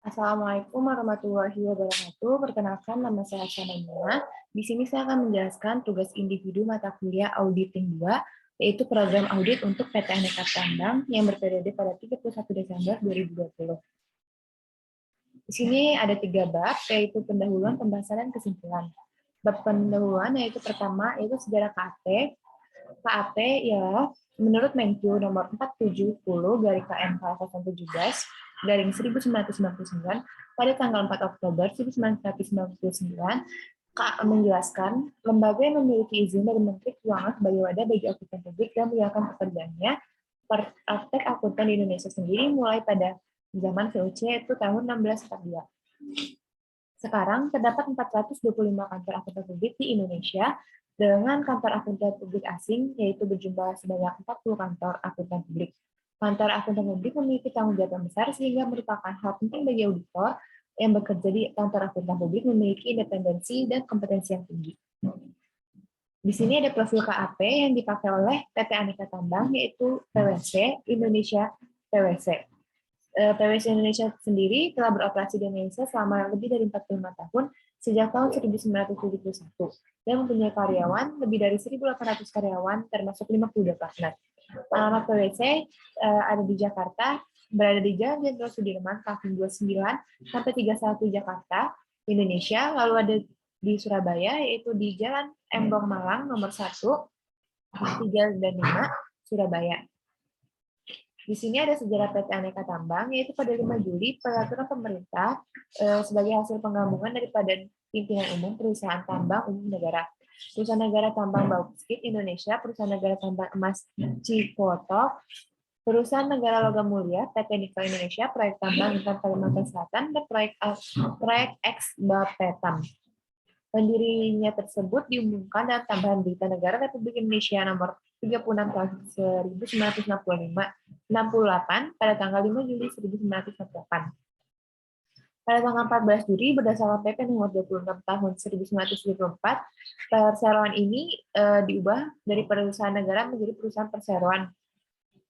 Assalamualaikum warahmatullahi wabarakatuh. Perkenalkan, nama saya Shanamia. Di sini saya akan menjelaskan tugas individu mata kuliah Auditing 2, yaitu program audit untuk PT Aneka Tambang yang berperiode pada 31 Desember 2020. Di sini ada 3 bab, yaitu pendahuluan, pembahasan, dan kesimpulan. Bab pendahuluan yaitu pertama, yaitu sejarah KAP. KAP ya, menurut Menkyu nomor 470/KNK-017/1999 pada tanggal 4 Oktober 1999 menjelaskan lembaga yang memiliki izin dari Menteri Keuangan sebagai wadah bagi akuntan publik dan menjalankan pekerjaannya praktek akuntan di Indonesia sendiri mulai pada zaman VOC yaitu tahun 1642. Sekarang terdapat 425 kantor akuntan publik di Indonesia dengan kantor akuntan publik asing yaitu berjumlah sebanyak 40 kantor akuntan publik. Kantor akuntan publik memiliki tanggung jawab yang besar sehingga merupakan hal penting bagi auditor yang bekerja di kantor akuntan publik memiliki independensi dan kompetensi yang tinggi. Di sini ada profil KAP yang dipakai oleh PT Aneka Tambang yaitu PwC Indonesia PwC. PwC Indonesia sendiri telah beroperasi di Indonesia selama lebih dari 45 tahun sejak tahun 1971 dan mempunyai karyawan lebih dari 1.800 karyawan termasuk 52 partner. Alamat PwC ada di Jakarta, berada di Jalan Jenderal Sudirman, tahun 29 sampai 31 Jakarta, Indonesia, lalu ada di Surabaya, yaitu di Jalan Embong Malang nomor 1, 3 dan 5, Surabaya. Di sini ada sejarah PT Aneka Tambang, yaitu pada 5 Juli, peraturan pemerintah sebagai hasil penggabungan daripada pimpinan umum perusahaan tambang umum negara. Perusahaan negara tambang Bauxit Indonesia, perusahaan negara tambang emas Cipotok, perusahaan negara logam mulia PT Nikel Indonesia, proyek tambang Intan Kalimantan Selatan, dan proyek X Bapetam. Pendirinya tersebut diumumkan dalam tambahan berita negara Republik Indonesia nomor 36 tahun 1968 pada tanggal 5 Juli 1968. Pada tanggal 14 Juli berdasarkan PP nomor 26 tahun 1974, perseroan ini diubah dari perusahaan negara menjadi perusahaan perseroan.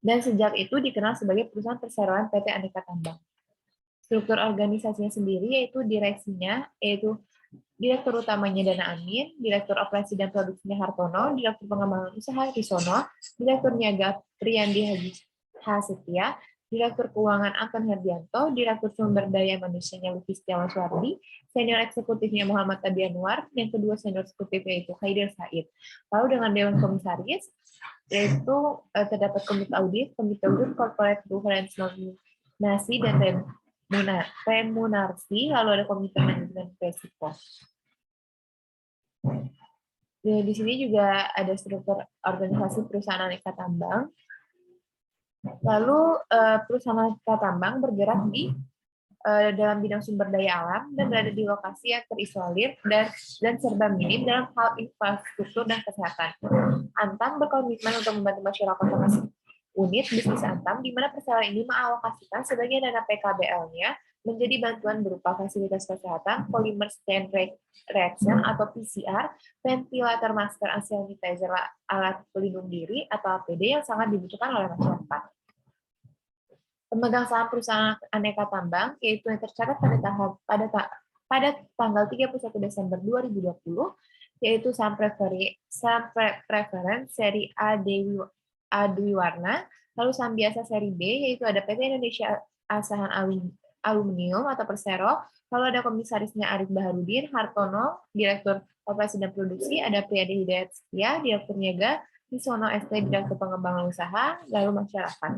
Dan sejak itu dikenal sebagai perusahaan perseroan PT Aneka Tambang. Struktur organisasinya sendiri yaitu direksinya, yaitu Direktur utamanya Dana Amin, Direktur Operasi dan Produksinya Hartono, Direktur Pengembangan Usaha Risono, Direktur Niaga Priyandi Haji Hasetia, Direktur Keuangan Anton Herdianto, Direktur Sumber Daya Manusianya Lutfi Setiawan Suwardi, Senior Eksekutifnya Muhammad Tabi Anwar, yang kedua Senior Eksekutifnya itu Haider Said. Lalu dengan Dewan Komisaris, yaitu terdapat Komite Audit, Corporate Governance Nominasi dan remunerasi, lalu ada komite manajemen risiko. Di sini juga ada struktur organisasi perusahaan aneka tambang. Lalu perusahaan aneka tambang bergerak di dalam bidang sumber daya alam dan berada di lokasi yang terisolir dan serba minim dalam hal infrastruktur dan kesehatan. Antam berkomitmen untuk membantu masyarakat unit bisnis Antam, di mana perseroan ini mengalokasikan sebagian dana PKBL-nya menjadi bantuan berupa fasilitas kesehatan, polymer chain reaction atau PCR, ventilator, masker, hand sanitizer, alat pelindung diri atau APD yang sangat dibutuhkan oleh masyarakat. Pemegang saham perusahaan Aneka Tambang yaitu yang tercatat pada tanggal 31 Desember 2020 yaitu saham preference seri A Dwi Warna, lalu saham biasa seri B yaitu ada PT Indonesia Asahan Aluminium atau Persero, lalu ada komisarisnya Arif Baharudin Hartono, Direktur Operasi dan Produksi, ada Priyadi Hidayat Setia, Direktur Niaga, Risono ST, Direktur Pengembangan Usaha, lalu masyarakat.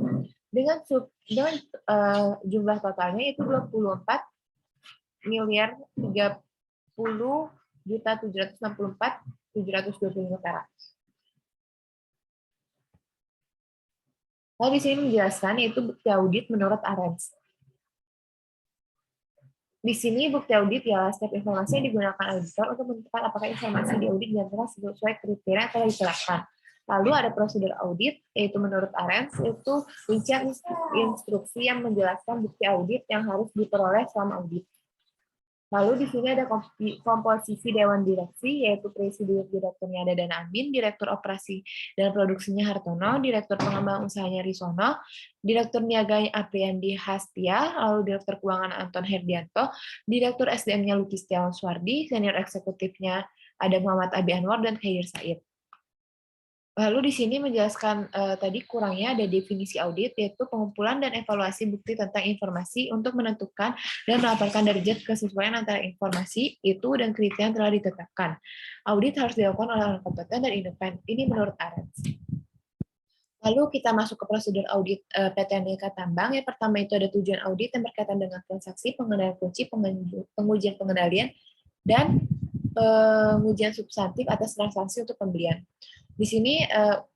Dengan jumlah totalnya itu 24.030.764.725 perak. Lalu di sini menjelaskan yaitu bukti audit menurut Arens. Di sini bukti audit ialah setiap informasi yang digunakan auditor untuk menentukan apakah informasi di audit dinyatakan sesuai kriteria yang telah ditetapkan. Lalu ada prosedur audit, yaitu menurut Arens, itu rincian instruksi yang menjelaskan bukti audit yang harus diperoleh selama audit. Lalu di sini ada komposisi Dewan Direksi, yaitu Presidium Direkturnya ada Dan Amin, Direktur Operasi dan Produksinya Hartono, Direktur Pengembangan Usahanya Risono, Direktur Niaga Apriandi Hastia, lalu Direktur Keuangan Anton Herdianto, Direktur SDM-nya Lutfi Setiawan Suwardi, Senior Eksekutifnya ada Muhammad Abi Anwar dan Khairir Said. Lalu di sini menjelaskan tadi kurangnya ada definisi audit, yaitu pengumpulan dan evaluasi bukti tentang informasi untuk menentukan dan melaporkan derajat kesesuaian antara informasi itu dan kriteria yang telah ditetapkan. Audit harus dilakukan oleh orang kompeten dan independen. Ini menurut Arens. Lalu kita masuk ke prosedur audit PT Aneka Tambang. Yang pertama itu ada tujuan audit yang berkaitan dengan transaksi, pengendalian kunci, pengujian pengendalian, dan pengujian substantif atas transaksi untuk pembelian. Di sini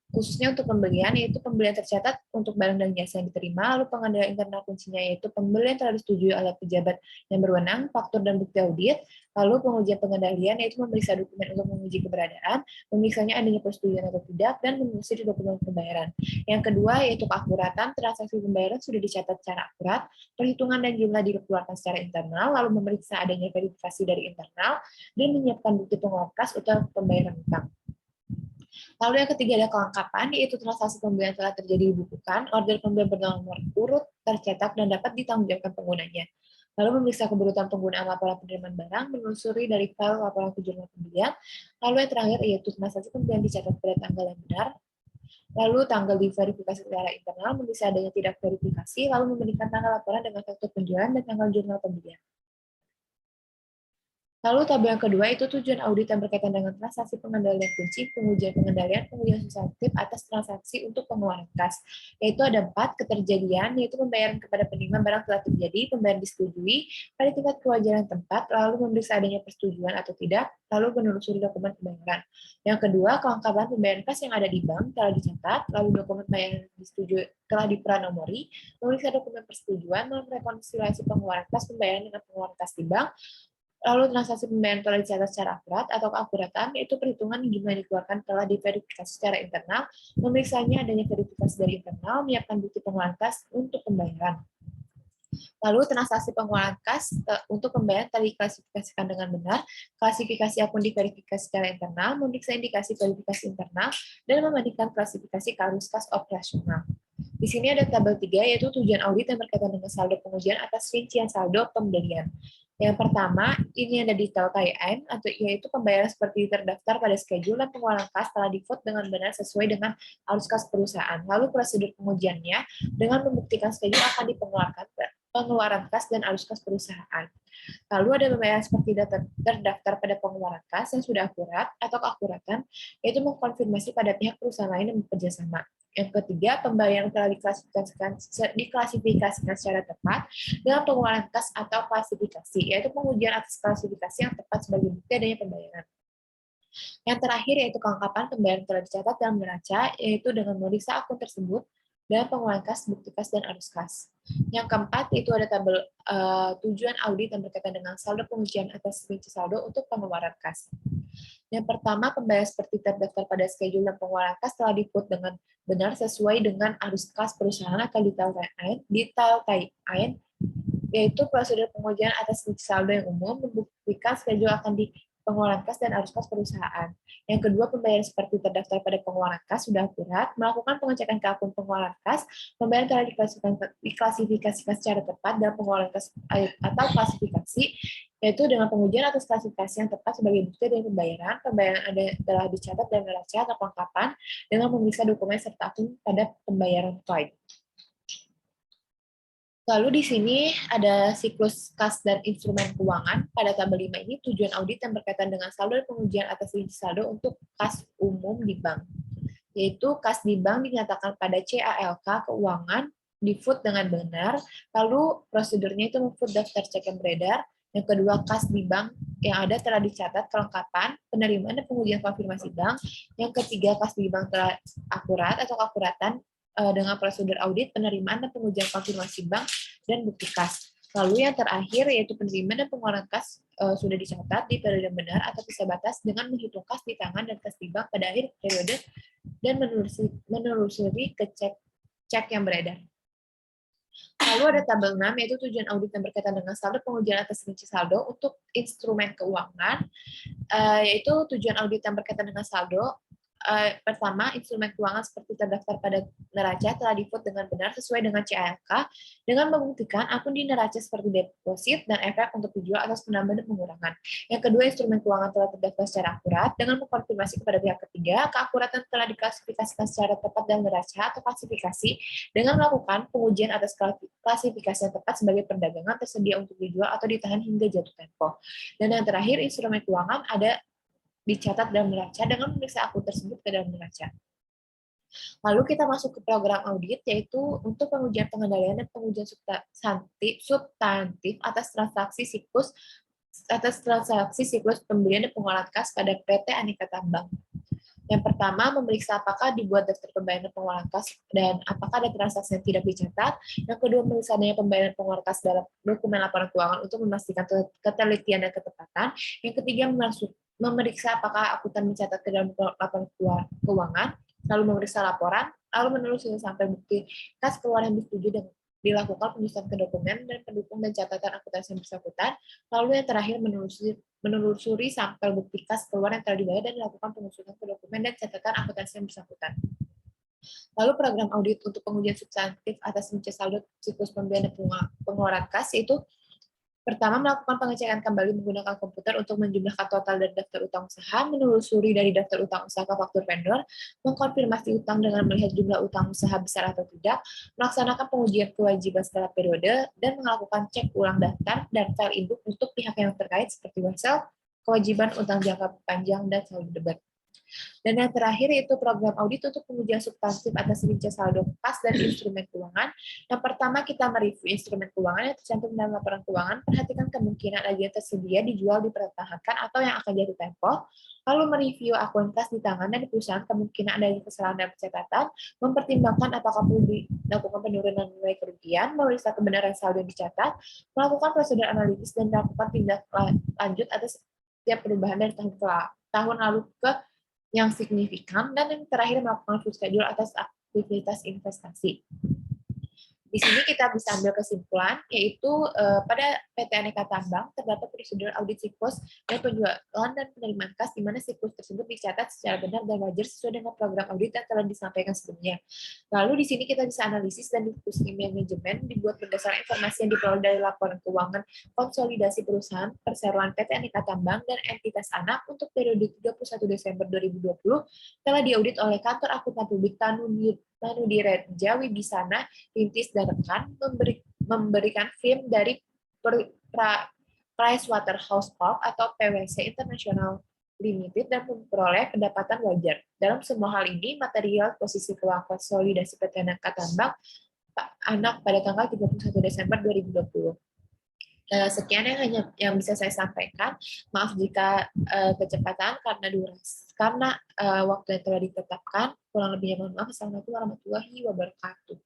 khususnya untuk pembelian, yaitu pembelian tercatat untuk barang dan jasa yang diterima, lalu pengendalian internal kuncinya yaitu pembelian telah disetujui oleh pejabat yang berwenang, faktur dan bukti audit, lalu pengujian pengendalian yaitu memeriksa dokumen untuk menguji keberadaan, memeriksanya adanya persetujuan atau tidak, dan menelusuri dokumen pembayaran. Yang kedua yaitu keakuratan, transaksi pembayaran sudah dicatat secara akurat, perhitungan dan jumlah dikeluarkan secara internal, lalu memeriksa adanya verifikasi dari internal, dan menyiapkan bukti penguat kas untuk pembayaran utang. Lalu yang ketiga ada kelengkapan, yaitu transaksi pembelian telah terjadi dibukukan, order pembelian bernomor urut tercetak dan dapat ditanggungjawabkan penggunanya. Lalu memeriksa keberutan penggunaan laporan penerimaan barang, menelusuri dari file laporan ke jurnal pembelian. Lalu yang terakhir yaitu transaksi pembelian dicatat pada tanggal yang benar. Lalu tanggal diverifikasi secara internal, memeriksa adanya tidak verifikasi, lalu memberikan tanggal laporan dengan faktur penjualan dan tanggal jurnal pembelian. Lalu tabel yang kedua itu tujuan audit yang berkaitan dengan transaksi pengendalian kunci, pengujian pengendalian, pengujian substantif atas transaksi untuk pengeluaran kas. Yaitu ada 4 keterjadian, yaitu pembayaran kepada penerima barang telah terjadi, pembayaran disetujui, pada tingkat kewajaran tempat, lalu memeriksa adanya persetujuan atau tidak, lalu menelusuri dokumen pembayaran. Yang kedua, kelengkapan pembayaran kas yang ada di bank telah dicatat, lalu dokumen pembayaran disetujui telah dipranomori, memeriksa dokumen persetujuan, merekonsiliasi pengeluaran kas pembayaran dengan pengeluaran kas di bank. Lalu transaksi pembayaran telah dicatat secara akurat atau keakuratan, yaitu perhitungan jumlah yang dikeluarkan telah diverifikasi secara internal, memeriksanya adanya verifikasi dari internal, menyiapkan bukti pengeluaran kas untuk pembayaran. Lalu transaksi pengeluaran kas untuk pembayaran telah diklasifikasikan dengan benar, klasifikasi akun diverifikasi secara internal, memeriksa indikasi verifikasi internal, dan membandingkan klasifikasi ke arus kas operasional. Di sini ada tabel 3, yaitu tujuan audit yang berkaitan dengan saldo pengujian atas rincian saldo pembelian. Yang pertama, ini ada detail KIM, atau yaitu pembayaran seperti terdaftar pada schedule dan pengeluaran kas telah di-vote dengan benar sesuai dengan arus kas perusahaan. Lalu prosedur pengujiannya dengan membuktikan schedule akan dipengeluarkan pengeluaran kas dan arus kas perusahaan. Lalu ada pembayaran seperti terdaftar pada pengeluaran kas yang sudah akurat atau keakuratan, yaitu mengkonfirmasi pada pihak perusahaan lain yang bekerja sama. Yang ketiga, pembayaran telah diklasifikasikan secara tepat dengan pengeluaran kas atau klasifikasi, yaitu pengujian atas klasifikasi yang tepat sebagai bukti adanya pembayaran. Yang terakhir yaitu kelengkapan pembayaran telah dicatat dalam neraca, yaitu dengan memeriksa akun tersebut dan pengeluaran kas, bukti kas, dan arus kas. Yang keempat itu ada tabel tujuan audit yang berkaitan dengan saldo pengujian atas rinci saldo untuk pengeluaran kas. Yang pertama, pembayaran seperti terdaftar pada schedule dan pengeluaran kas telah di-vote dengan benar sesuai dengan arus kas perusahaan atau detail KIN, yaitu prosedur pengujian atas saldo yang umum, membuktikan schedule akan di pengeluaran kas dan arus kas perusahaan. Yang kedua, pembayaran seperti terdaftar pada pengeluaran kas sudah akurat, melakukan pengecekan ke akun pengeluaran kas, pembayaran telah diklasifikasikan secara tepat dalam pengeluaran kas atau klasifikasi, yaitu dengan pengujian atas klasifikasi yang tepat sebagai bukti dari pembayaran telah dicatat dalam neraca atau kelengkapan dengan memeriksa dokumen serta akun pada pembayaran void. Lalu di sini ada siklus kas dan instrumen keuangan. Pada tabel 5 ini tujuan audit yang berkaitan dengan saldo dan pengujian atas rinci saldo untuk kas umum di bank. Yaitu kas di bank dinyatakan pada CALK keuangan di-vote dengan benar, lalu prosedurnya itu memvote daftar cek yang beredar. Yang kedua, kas di bank yang ada telah dicatat kelengkapan, penerimaan dan pengujian konfirmasi bank. Yang ketiga, kas di bank telah akurat atau keakuratan dengan prosedur audit, penerimaan dan pengujian konfirmasi bank, dan bukti kas. Lalu yang terakhir yaitu penerimaan dan pengeluaran kas sudah dicatat di periode yang benar atau bisa batas dengan menghitung kas di tangan dan kas di bank pada akhir periode dan menelusuri ke cek yang beredar. Lalu ada tabel 6, yaitu tujuan audit yang berkaitan dengan saldo, pengujian atas rinci saldo untuk instrumen keuangan, yaitu tujuan audit yang berkaitan dengan saldo. Pertama, instrumen keuangan seperti terdaftar pada neraca telah di-vote dengan benar sesuai dengan CALK dengan membuktikan akun di neraca seperti deposit dan efek untuk dijual atas penambahan dan pengurangan. Yang kedua, instrumen keuangan telah terdaftar secara akurat dengan mengkonfirmasi kepada pihak ketiga keakuratan telah diklasifikasikan secara tepat dalam neraca atau klasifikasi dengan melakukan pengujian atas klasifikasi yang tepat sebagai perdagangan tersedia untuk dijual atau ditahan hingga jatuh tempo. Dan yang terakhir, instrumen keuangan ada dicatat dalam neraca dengan memeriksa akun tersebut ke dalam neraca. Lalu kita masuk ke program audit, yaitu untuk pengujian pengendalian dan pengujian substantif atas transaksi siklus pembelian dan pengelolaan kas pada PT Aneka Tambang. Yang pertama, memeriksa apakah dibuat daftar pembayaran dan pengeluaran kas dan apakah ada transaksi yang tidak dicatat. Yang kedua, memeriksa adanya pembayaran dan pengeluaran kas dalam dokumen laporan keuangan untuk memastikan ketelitian dan ketepatan. Yang ketiga, memeriksa apakah akuntan mencatat ke dalam laporan keuangan, lalu memeriksa laporan, lalu menelusuri sampai bukti kas keluaran yang disetujui dan dilakukan penyusunan ke dokumen dan pendukung dan catatan akuntansi yang bersangkutan. Lalu yang terakhir, menelusuri sampel bukti kas keluar yang telah dibayar dan dilakukan pengusutan ke dokumen dan catatan akuntansi yang bersangkutan. Lalu program audit untuk pengujian substantif atas rinci saldo siklus pembelian dan pengeluaran kas, yaitu pertama, melakukan pengecekan kembali menggunakan komputer untuk menjumlahkan total dari daftar utang usaha, menelusuri dari daftar utang usaha ke faktur vendor, mengkonfirmasi utang dengan melihat jumlah utang usaha besar atau tidak, melaksanakan pengujian kewajiban setelah periode, dan melakukan cek ulang daftar dan file induk untuk pihak yang terkait seperti wesel, kewajiban utang jangka panjang, dan saldo debat. Dan yang terakhir yaitu program audit untuk pengujian substantif atas rinci saldo kas dan instrumen keuangan. Yang pertama, kita mereview instrumen keuangan yang tercantum dalam laporan keuangan, perhatikan kemungkinan agen tersedia dijual, dipertahankan, atau yang akan jatuh tempo. Lalu mereview akun kas di tangan dan di perusahaan, kemungkinan adanya kesalahan dalam pencatatan, mempertimbangkan apakah perlu dilakukan penurunan nilai kerugian, memeriksa kebenaran saldo yang dicatat, melakukan prosedur analitis, dan melakukan tindak lanjut atas setiap perubahan dari tahun lalu ke yang signifikan, dan yang terakhir melakukan full schedule atas aktivitas investasi. Di sini kita bisa ambil kesimpulan, yaitu pada PT Aneka Tambang terdapat prosedur audit siklus dan penjualan dan penerimaan kas di mana siklus tersebut dicatat secara benar dan wajar sesuai dengan program audit yang telah disampaikan sebelumnya. Lalu di sini kita bisa analisis dan diskusi manajemen dibuat berdasarkan informasi yang diperoleh dari laporan keuangan konsolidasi perusahaan perseroan PT Aneka Tambang dan entitas anak untuk periode 31 Desember 2020 telah diaudit oleh Kantor Akuntan Publik Tanudireja Wibisana Rintis dan rekan, memberikan firm dari PricewaterhouseCoopers atau PwC International Limited dan memperoleh pendapatan wajar. Dalam semua hal ini, material posisi keuangan konsolidasi PT Aneka Tambang anak pada tanggal 31 Desember 2020. Sekian yang bisa saya sampaikan. Maaf jika kecepatan karena durasi, karena waktu yang telah ditetapkan. Kurang lebihnya mohon maaf. Assalamualaikum warahmatullahi wabarakatuh.